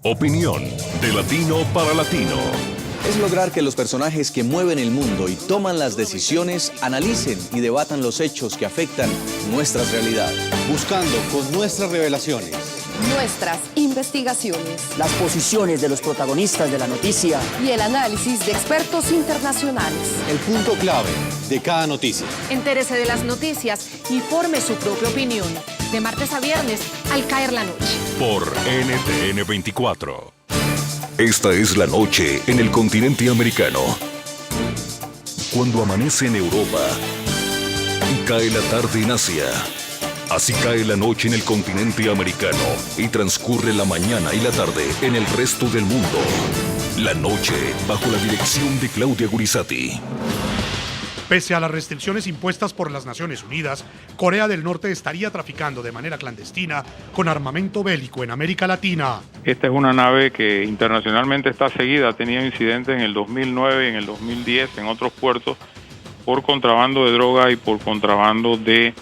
Opinión de latino para latino. Es lograr que los personajes que mueven el mundo y toman las decisiones analicen y debatan los hechos que afectan nuestras realidades. Buscando con nuestras revelaciones, nuestras investigaciones, las posiciones de los protagonistas de la noticia y el análisis de expertos internacionales. el punto clave de cada noticia. Entérese de las noticias y forme su propia opinión. De martes a viernes, al caer la noche. Por NTN 24. Esta es la noche en el continente americano. Cuando amanece en Europa y cae la tarde en Asia. Así cae la noche en el continente americano y transcurre la mañana y la tarde en el resto del mundo. La noche bajo la dirección de Claudia Gurizati. Pese a las restricciones impuestas por las Naciones Unidas, Corea del Norte estaría traficando de manera clandestina con armamento bélico en América Latina. Esta es una nave que internacionalmente está seguida, ha tenido incidentes en el 2009 y en el 2010 en otros puertos por contrabando de droga y por contrabando de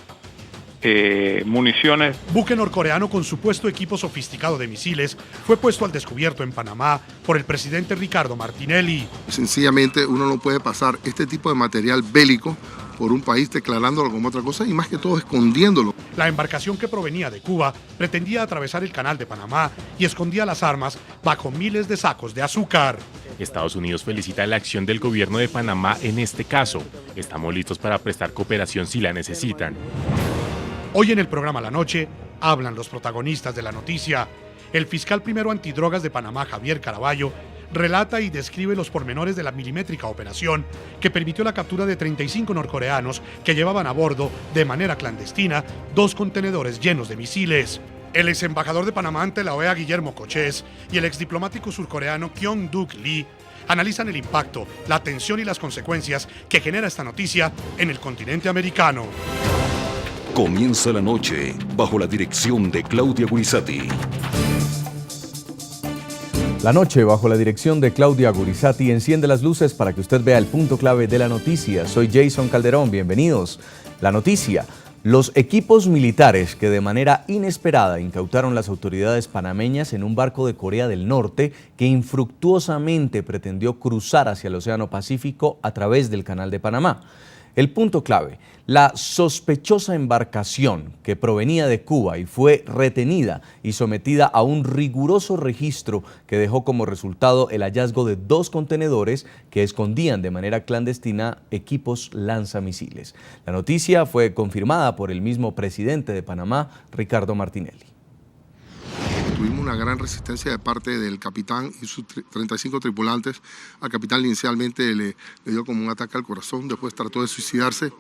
municiones. Buque norcoreano con supuesto equipo sofisticado de misiles fue puesto al descubierto en Panamá por el presidente Ricardo Martinelli. Sencillamente uno no puede pasar este tipo de material bélico por un país declarándolo como otra cosa y más que todo escondiéndolo. La embarcación que provenía de Cuba pretendía atravesar el canal de Panamá y escondía las armas bajo miles de sacos de azúcar. Estados Unidos felicita la acción del gobierno de Panamá en este caso. Estamos listos para prestar cooperación si la necesitan. Hoy en el programa La Noche hablan los protagonistas de la noticia. El fiscal primero antidrogas de Panamá, Javier Caraballo, relata y describe los pormenores de la milimétrica operación que permitió la captura de 35 norcoreanos que llevaban a bordo, de manera clandestina, 2 contenedores llenos de misiles. El ex embajador de Panamá ante la OEA, Guillermo Cochés, y el exdiplomático surcoreano Kyung-Duk Lee analizan el impacto, la tensión y las consecuencias que genera esta noticia en el continente americano. Comienza la noche bajo la dirección de Claudia Gurizati. La noche bajo la dirección de Claudia Gurizati enciende las luces para que usted vea el punto clave de la noticia. Soy Jason Calderón, bienvenidos. La noticia: los equipos militares que de manera inesperada incautaron las autoridades panameñas en un barco de Corea del Norte que infructuosamente pretendió cruzar hacia el Océano Pacífico a través del Canal de Panamá. El punto clave: la sospechosa embarcación que provenía de Cuba y fue retenida y sometida a un riguroso registro que dejó como resultado el hallazgo de 2 contenedores que escondían de manera clandestina equipos lanzamisiles. La noticia fue confirmada por el mismo presidente de Panamá, Ricardo Martinelli. Tuvimos una gran resistencia de parte del capitán y sus 35 tripulantes. Al capitán inicialmente le dio como un ataque al corazón, después trató de suicidarse.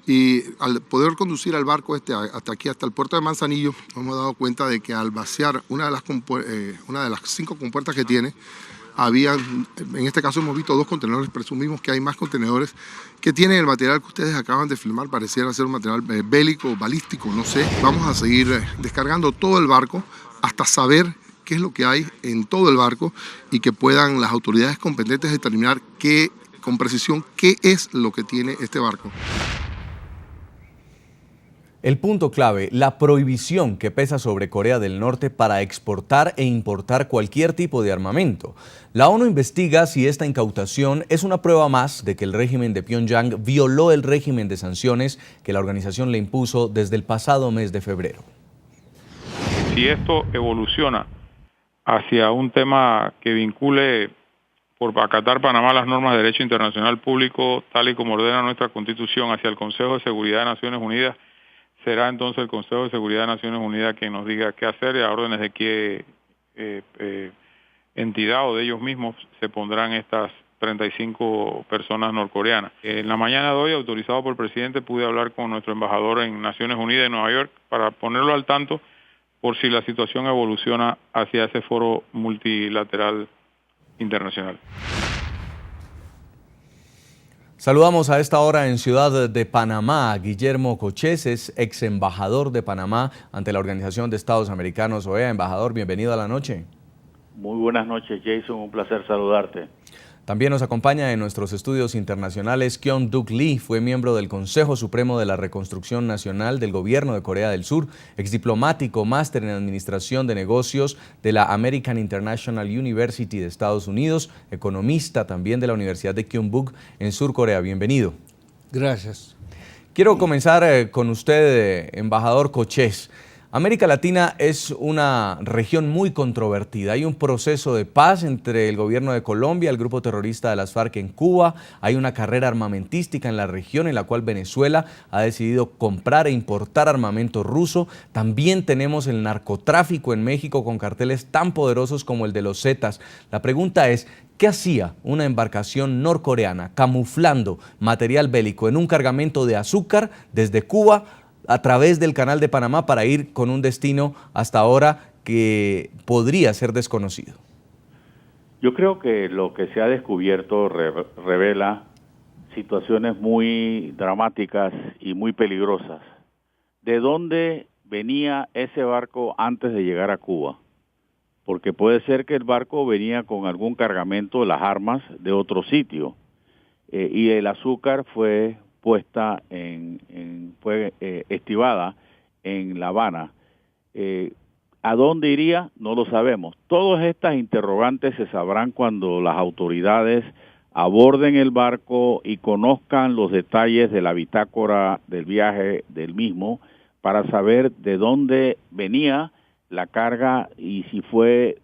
Y al poder conducir al barco hasta aquí, hasta el puerto de Manzanillo, nos hemos dado cuenta de que al vaciar una de las 5 compuertas que tiene, en este caso hemos visto 2 contenedores, presumimos que hay más contenedores que tienen el material que ustedes acaban de filmar, pareciera ser un material bélico, balístico, no sé. Vamos a seguir descargando todo el barco hasta saber qué es lo que hay en todo el barco y que puedan las autoridades competentes determinar con precisión qué es lo que tiene este barco. El punto clave: la prohibición que pesa sobre Corea del Norte para exportar e importar cualquier tipo de armamento. La ONU investiga si esta incautación es una prueba más de que el régimen de Pyongyang violó el régimen de sanciones que la organización le impuso desde el pasado mes de febrero. Si esto evoluciona hacia un tema que vincule por acatar Panamá las normas de derecho internacional público, tal y como ordena nuestra Constitución, hacia el Consejo de Seguridad de Naciones Unidas, será entonces el Consejo de Seguridad de Naciones Unidas quien nos diga qué hacer y a órdenes de qué entidad o de ellos mismos se pondrán estas 35 personas norcoreanas. En la mañana de hoy, autorizado por el presidente, pude hablar con nuestro embajador en Naciones Unidas en Nueva York para ponerlo al tanto por si la situación evoluciona hacia ese foro multilateral internacional. Saludamos a esta hora en Ciudad de Panamá a Guillermo Cochés, es ex embajador de Panamá ante la Organización de Estados Americanos, OEA. Embajador, bienvenido a la noche. Muy buenas noches, Jason, un placer saludarte. También nos acompaña en nuestros estudios internacionales Kyung-Duk Lee, fue miembro del Consejo Supremo de la Reconstrucción Nacional del Gobierno de Corea del Sur, exdiplomático, máster en Administración de Negocios de la American International University de Estados Unidos, economista también de la Universidad de Kyungbuk en Sur Corea. Bienvenido. Gracias. Quiero comenzar con usted, embajador Koches. América Latina es una región muy controvertida. Hay un proceso de paz entre el gobierno de Colombia, el grupo terrorista de las FARC en Cuba. Hay una carrera armamentística en la región en la cual Venezuela ha decidido comprar e importar armamento ruso. También tenemos el narcotráfico en México con carteles tan poderosos como el de los Zetas. La pregunta es, ¿qué hacía una embarcación norcoreana camuflando material bélico en un cargamento de azúcar desde Cuba a través del Canal de Panamá para ir con un destino hasta ahora que podría ser desconocido? Yo creo que lo que se ha descubierto revela situaciones muy dramáticas y muy peligrosas. ¿De dónde venía ese barco antes de llegar a Cuba? Porque puede ser que el barco venía con algún cargamento, las armas, de otro sitio. Y el azúcar fue puesta fue estivada en La Habana. ¿A dónde iría? No lo sabemos. Todas estas interrogantes se sabrán cuando las autoridades aborden el barco y conozcan los detalles de la bitácora del viaje del mismo para saber de dónde venía la carga y si fue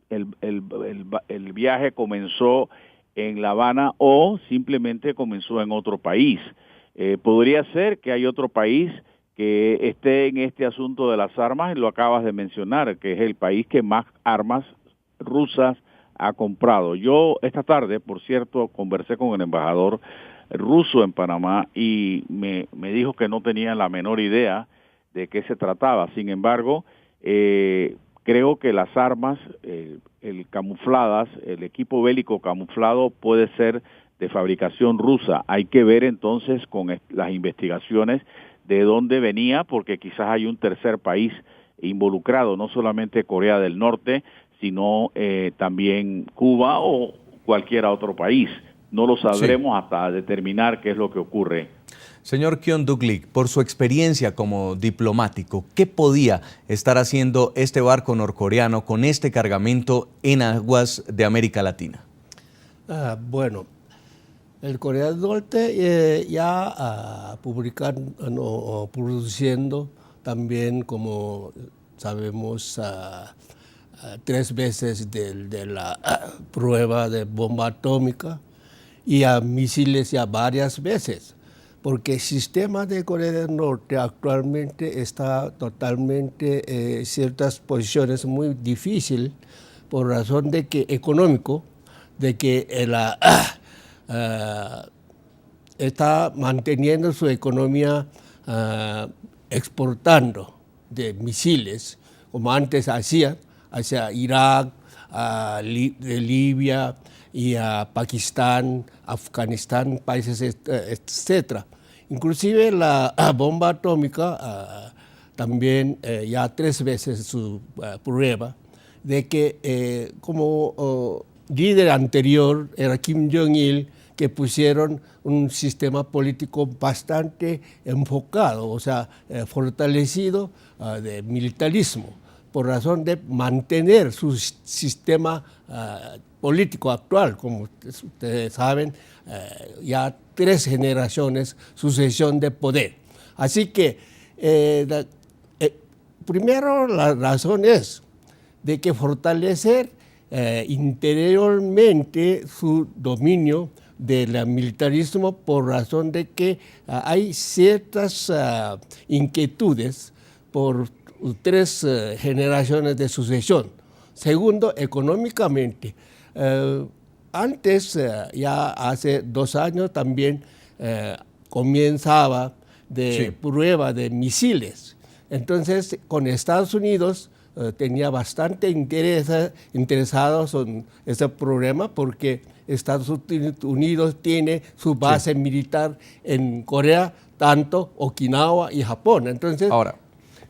el viaje comenzó en La Habana o simplemente comenzó en otro país. Podría ser que hay otro país que esté en este asunto de las armas, y lo acabas de mencionar, que es el país que más armas rusas ha comprado. Yo esta tarde, por cierto, conversé con el embajador ruso en Panamá y me dijo que no tenía la menor idea de qué se trataba. Sin embargo, creo que las armas camufladas, el equipo bélico camuflado puede ser de fabricación rusa. Hay que ver entonces con las investigaciones de dónde venía, porque quizás hay un tercer país involucrado, no solamente Corea del Norte, sino también Cuba o cualquier otro país. No lo sabremos hasta determinar qué es lo que ocurre. Señor Kyung-Duk Lee, por su experiencia como diplomático, ¿qué podía estar haciendo este barco norcoreano con este cargamento en aguas de América Latina? Bueno, el Corea del Norte ya produciendo también, como sabemos, 3 veces de la prueba de bomba atómica y a misiles ya varias veces. Porque el sistema de Corea del Norte actualmente está totalmente en ciertas posiciones muy difíciles por razón de que económico, de que está manteniendo su economía exportando de misiles, como antes hacía, hacia Irak, de Libia y a Pakistán, Afganistán, países, etcétera. Inclusive la bomba atómica también ya 3 veces su prueba de que como líder anterior era Kim Jong-il, que pusieron un sistema político bastante enfocado, o sea, fortalecido de militarismo, por razón de mantener su sistema político actual. Como ustedes saben, ya 3 generaciones, sucesión de poder. Así que, primero, la razón es de que fortalecer interiormente su dominio del militarismo por razón de que hay ciertas inquietudes por 3 generaciones de sucesión. Segundo, económicamente. Antes, ya hace 2 años también comenzaba de prueba de misiles. Entonces, con Estados Unidos tenía bastante interesados en ese problema porque Estados Unidos tiene su base militar en Corea, tanto Okinawa y Japón. Entonces, ahora,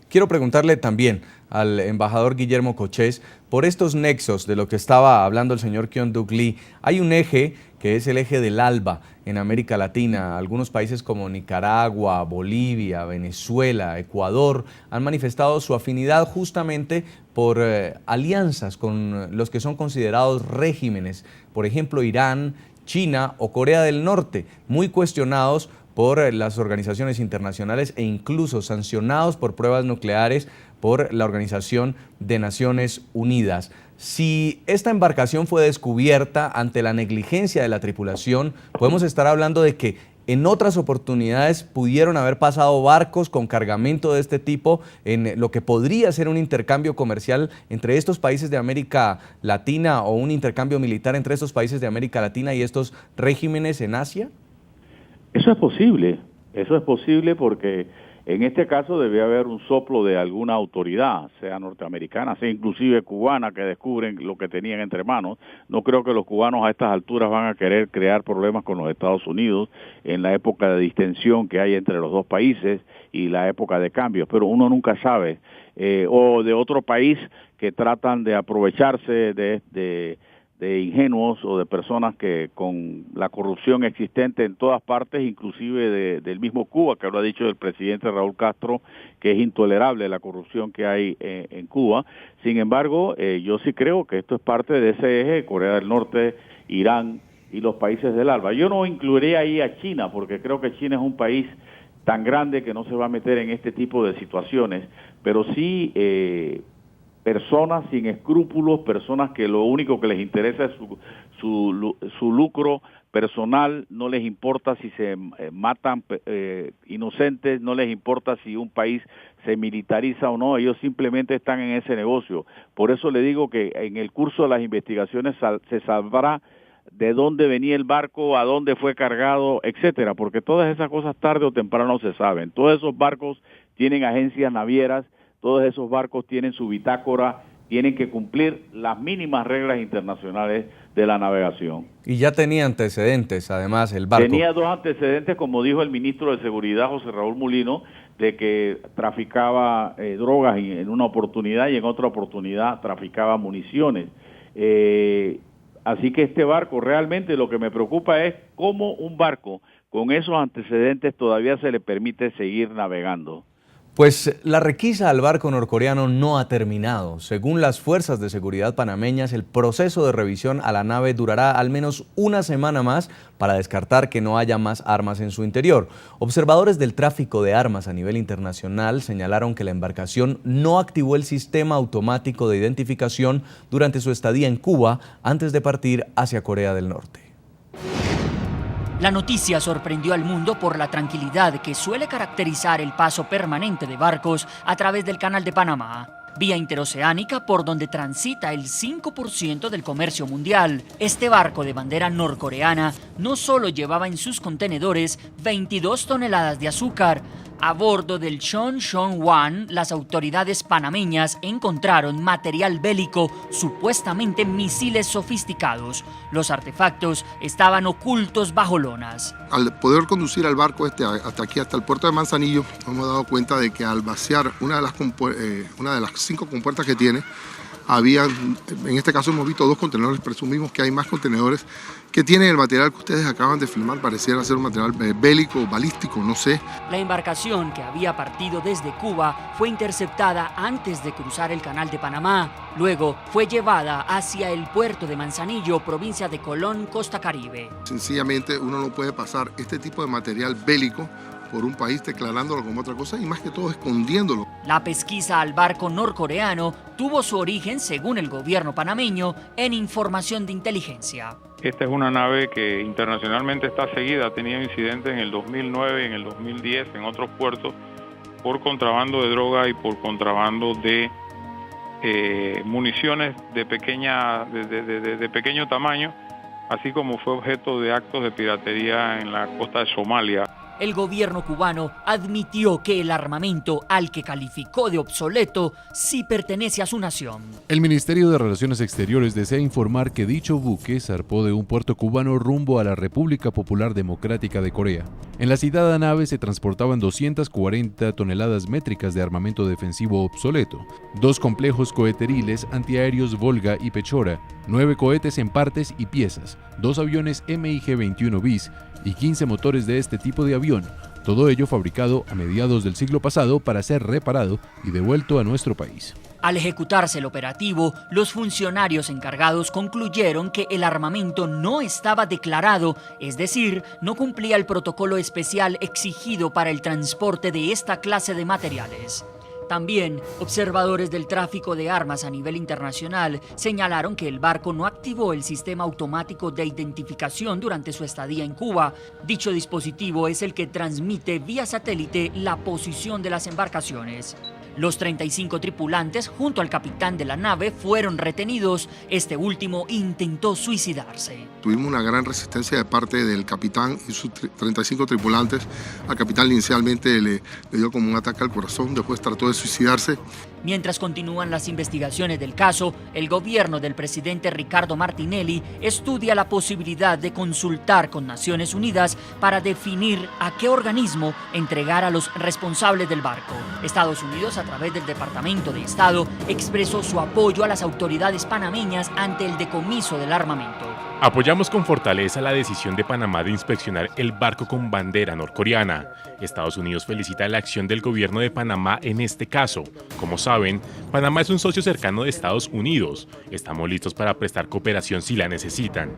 quiero preguntarle también al embajador Guillermo Cochés por estos nexos de lo que estaba hablando el señor Kyung-Duk Lee. Hay un eje que es el eje del ALBA en América Latina. Algunos países como Nicaragua, Bolivia, Venezuela, Ecuador han manifestado su afinidad justamente por alianzas con los que son considerados regímenes, por ejemplo Irán, China o Corea del Norte, muy cuestionados por las organizaciones internacionales e incluso sancionados por pruebas nucleares por la Organización de Naciones Unidas. Si esta embarcación fue descubierta ante la negligencia de la tripulación, podemos estar hablando de que en otras oportunidades pudieron haber pasado barcos con cargamento de este tipo en lo que podría ser un intercambio comercial entre estos países de América Latina o un intercambio militar entre estos países de América Latina y estos regímenes en Asia. Eso es posible porque en este caso debe haber un soplo de alguna autoridad, sea norteamericana, sea inclusive cubana, que descubren lo que tenían entre manos. No creo que los cubanos a estas alturas van a querer crear problemas con los Estados Unidos en la época de distensión que hay entre los dos países y la época de cambios, pero uno nunca sabe. O de otro país que tratan de aprovecharse de ingenuos o de personas que con la corrupción existente en todas partes, inclusive del mismo Cuba, que lo ha dicho el presidente Raúl Castro, que es intolerable la corrupción que hay en Cuba. Sin embargo, yo sí creo que esto es parte de ese eje, Corea del Norte, Irán y los países del ALBA. Yo no incluiría ahí a China, porque creo que China es un país tan grande que no se va a meter en este tipo de situaciones, pero sí personas sin escrúpulos, personas que lo único que les interesa es su lucro personal, no les importa si se matan inocentes, no les importa si un país se militariza o no, ellos simplemente están en ese negocio. Por eso le digo que en el curso de las investigaciones se sabrá de dónde venía el barco, a dónde fue cargado, etcétera, porque todas esas cosas tarde o temprano se saben. Todos esos barcos tienen agencias navieras, todos esos barcos tienen su bitácora, tienen que cumplir las mínimas reglas internacionales de la navegación. Y ya tenía antecedentes, además, el barco. Tenía dos antecedentes, como dijo el ministro de Seguridad, José Raúl Mulino, de que traficaba drogas en una oportunidad y en otra oportunidad traficaba municiones. Así que este barco, realmente lo que me preocupa es cómo un barco con esos antecedentes todavía se le permite seguir navegando. Pues la requisa al barco norcoreano no ha terminado. Según las fuerzas de seguridad panameñas, el proceso de revisión a la nave durará al menos una semana más para descartar que no haya más armas en su interior. Observadores del tráfico de armas a nivel internacional señalaron que la embarcación no activó el sistema automático de identificación durante su estadía en Cuba antes de partir hacia Corea del Norte. La noticia sorprendió al mundo por la tranquilidad que suele caracterizar el paso permanente de barcos a través del Canal de Panamá, vía interoceánica por donde transita el 5% del comercio mundial. Este barco de bandera norcoreana no solo llevaba en sus contenedores 22 toneladas de azúcar. A bordo del Cheon-Song-Wan, las autoridades panameñas encontraron material bélico, supuestamente misiles sofisticados. Los artefactos estaban ocultos bajo lonas. Al poder conducir al barco hasta aquí, hasta el puerto de Manzanillo, nos hemos dado cuenta de que al vaciar una de las 5 compuertas que tiene, en este caso hemos visto 2 contenedores, presumimos que hay más contenedores que tienen el material que ustedes acaban de filmar, pareciera ser un material bélico, balístico, no sé. La embarcación que había partido desde Cuba fue interceptada antes de cruzar el Canal de Panamá. Luego fue llevada hacia el puerto de Manzanillo, provincia de Colón, Costa Caribe. Sencillamente uno no puede pasar este tipo de material bélico por un país declarándolo como otra cosa y más que todo escondiéndolo. La pesquisa al barco norcoreano tuvo su origen, según el gobierno panameño, en información de inteligencia. Esta es una nave que internacionalmente está seguida, ha tenido incidentes en el 2009, en el 2010, en otros puertos, por contrabando de droga y por contrabando de municiones de pequeño tamaño, así como fue objeto de actos de piratería en la costa de Somalia. el gobierno cubano admitió que el armamento al que calificó de obsoleto sí pertenece a su nación. El Ministerio de Relaciones Exteriores desea informar que dicho buque zarpó de un puerto cubano rumbo a la República Popular Democrática de Corea. En la citada nave se transportaban 240 toneladas métricas de armamento defensivo obsoleto, 2 complejos coheteriles antiaéreos Volga y Pechora, 9 cohetes en partes y piezas, 2 aviones MiG-21 bis y 15 motores de este tipo de avión, todo ello fabricado a mediados del siglo pasado para ser reparado y devuelto a nuestro país. Al ejecutarse el operativo, los funcionarios encargados concluyeron que el armamento no estaba declarado, es decir, no cumplía el protocolo especial exigido para el transporte de esta clase de materiales. También, observadores del tráfico de armas a nivel internacional señalaron que el barco no activó el sistema automático de identificación durante su estadía en Cuba. Dicho dispositivo es el que transmite vía satélite la posición de las embarcaciones. Los 35 tripulantes, junto al capitán de la nave, fueron retenidos. Este último intentó suicidarse. Tuvimos una gran resistencia de parte del capitán y sus 35 tripulantes. Al capitán inicialmente le dio como un ataque al corazón, después trató de suicidarse. Mientras continúan las investigaciones del caso, el gobierno del presidente Ricardo Martinelli estudia la posibilidad de consultar con Naciones Unidas para definir a qué organismo entregar a los responsables del barco. Estados Unidos, a través del Departamento de Estado, expresó su apoyo a las autoridades panameñas ante el decomiso del armamento. Apoyamos con fortaleza la decisión de Panamá de inspeccionar el barco con bandera norcoreana. Estados Unidos felicita la acción del gobierno de Panamá en este caso. Como saben, Panamá es un socio cercano de Estados Unidos. Estamos listos para prestar cooperación si la necesitan.